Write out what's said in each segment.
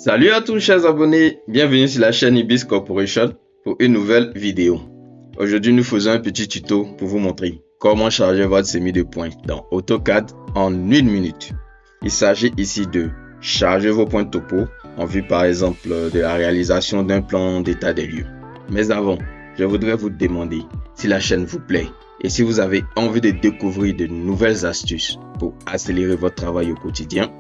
Salut à tous chers abonnés, bienvenue sur la chaîne Ibis Corporation pour une nouvelle vidéo. Aujourd'hui nous faisons un petit tuto pour vous montrer comment charger votre semis de points dans AutoCAD en 1 minute. Il s'agit ici de charger vos points topo en vue par exemple de la réalisation d'un plan d'état des lieux. Mais avant, je voudrais vous demander si la chaîne vous plaît et si vous avez envie de découvrir de nouvelles astuces pour accélérer votre travail au quotidien.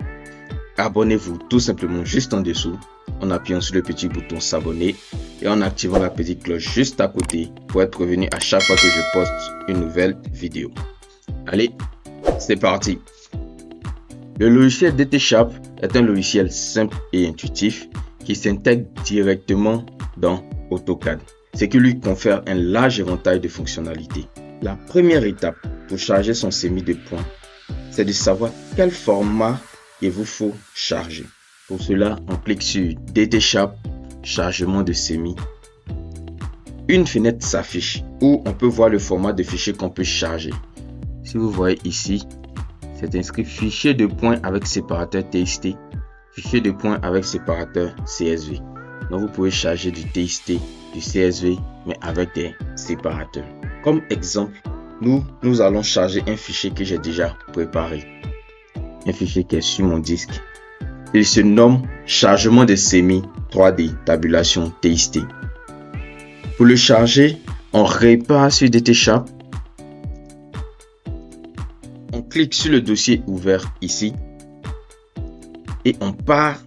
Abonnez-vous tout simplement juste en dessous en appuyant sur le petit bouton s'abonner et en activant la petite cloche juste à côté pour être prévenu à chaque fois que je poste une nouvelle vidéo. Allez, c'est parti! Le logiciel DT-Sharp est un logiciel simple et intuitif qui s'intègre directement dans AutoCAD, ce qui lui confère un large éventail de fonctionnalités. La première étape pour charger son semis de points, c'est de savoir quel format il vous faut charger. Pour cela, on clique sur DT-Sharp, chargement de semis. Une fenêtre s'affiche où on peut voir le format de fichier qu'on peut charger. Si vous voyez ici, c'est inscrit fichier de points avec séparateur TXT, fichier de points avec séparateur CSV. Donc vous pouvez charger du TXT, du CSV, mais avec des séparateurs. Comme exemple, nous allons charger un fichier que j'ai déjà préparé. Un fichier qui est sur mon disque. Il se nomme chargement de semis 3D tabulation TXT. Pour le charger, on repart sur DT-Sharp. On clique sur le dossier ouvert ici et on part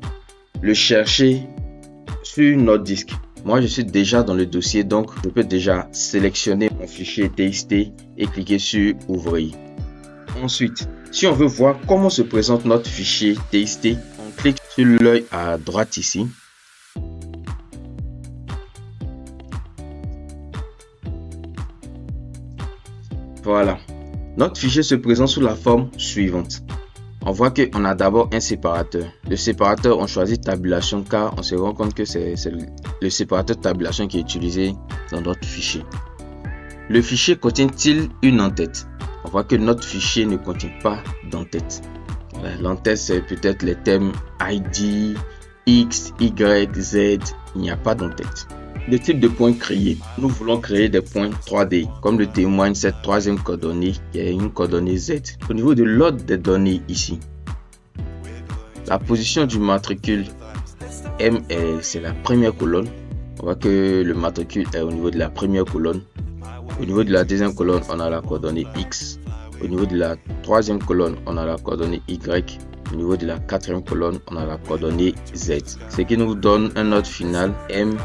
le chercher sur notre disque. Moi, je suis déjà dans le dossier, donc je peux déjà sélectionner mon fichier TXT et cliquer sur ouvrir. Ensuite, si on veut voir comment se présente notre fichier TXT, on clique sur l'œil à droite ici. Voilà. Notre fichier se présente sous la forme suivante. On voit qu'on a d'abord un séparateur. Le séparateur, on choisit tabulation car on se rend compte que c'est le séparateur tabulation qui est utilisé dans notre fichier. Le fichier contient-il une en-tête? On voit que notre fichier ne contient pas d'en-tête. L'en-tête, c'est peut-être les thèmes ID, X, Y, Z. Il n'y a pas d'en-tête. Le type de points créés. Nous voulons créer des points 3D, comme le témoigne cette troisième coordonnée qui est une coordonnée Z. Au niveau de l'ordre des données ici, la position du matricule M, c'est la première colonne. On voit que le matricule est au niveau de la première colonne. Au niveau de la deuxième colonne, on a la coordonnée X. Au niveau de la troisième colonne, on a la coordonnée Y. Au niveau de la quatrième colonne, on a la coordonnée Z. Ce qui nous donne un ordre final M,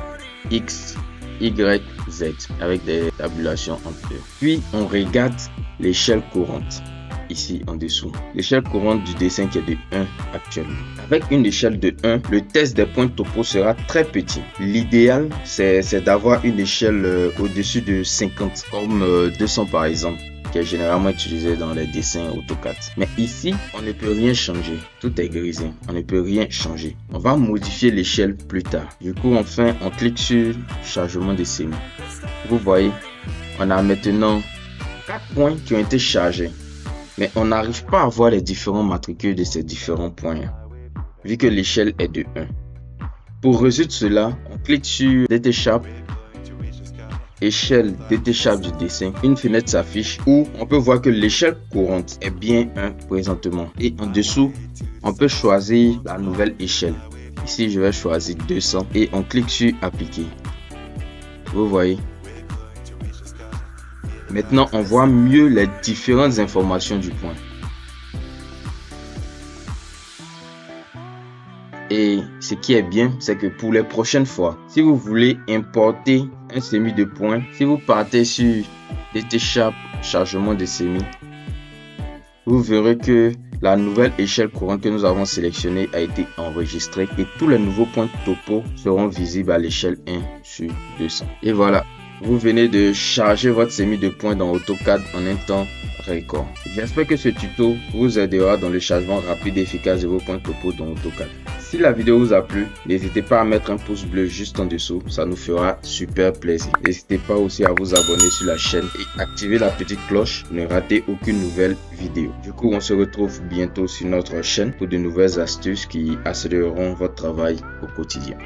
X, Y, Z avec des tabulations entre eux. Puis, on regarde l'échelle courante. Ici en dessous, l'échelle courante du dessin qui est de 1 actuellement. Avec une échelle de 1, le test des points topo sera très petit. L'idéal, c'est d'avoir une échelle au-dessus de 50, comme 200 par exemple, qui est généralement utilisé dans les dessins AutoCAD. Mais ici, on ne peut rien changer. Tout est grisé. On ne peut rien changer. On va modifier l'échelle plus tard. Du coup, enfin, on clique sur chargement de semis. Vous voyez, on a maintenant 4 points qui ont été chargés. Mais on n'arrive pas à voir les différents matricules de ces différents points, vu que l'échelle est de 1. Pour résoudre cela, on clique sur DT-Sharp, échelle DT-Sharp du dessin. Une fenêtre s'affiche où on peut voir que l'échelle courante est bien 1 présentement. Et en dessous, on peut choisir la nouvelle échelle. Ici, je vais choisir 200 et on clique sur appliquer. Vous voyez. Maintenant, on voit mieux les différentes informations du point. Et ce qui est bien, c'est que pour les prochaines fois, si vous voulez importer un semis de points, si vous partez sur DT-Sharp, chargement de semis, vous verrez que la nouvelle échelle courante que nous avons sélectionnée a été enregistrée et tous les nouveaux points topo seront visibles à l'échelle 1 sur 200. Et voilà. Vous venez de charger votre semis de points dans AutoCAD en un temps record. J'espère que ce tuto vous aidera dans le chargement rapide et efficace de vos points topo dans AutoCAD. Si la vidéo vous a plu, n'hésitez pas à mettre un pouce bleu juste en dessous, ça nous fera super plaisir. N'hésitez pas aussi à vous abonner sur la chaîne et activer la petite cloche pour ne rater aucune nouvelle vidéo. Du coup, on se retrouve bientôt sur notre chaîne pour de nouvelles astuces qui accéléreront votre travail au quotidien.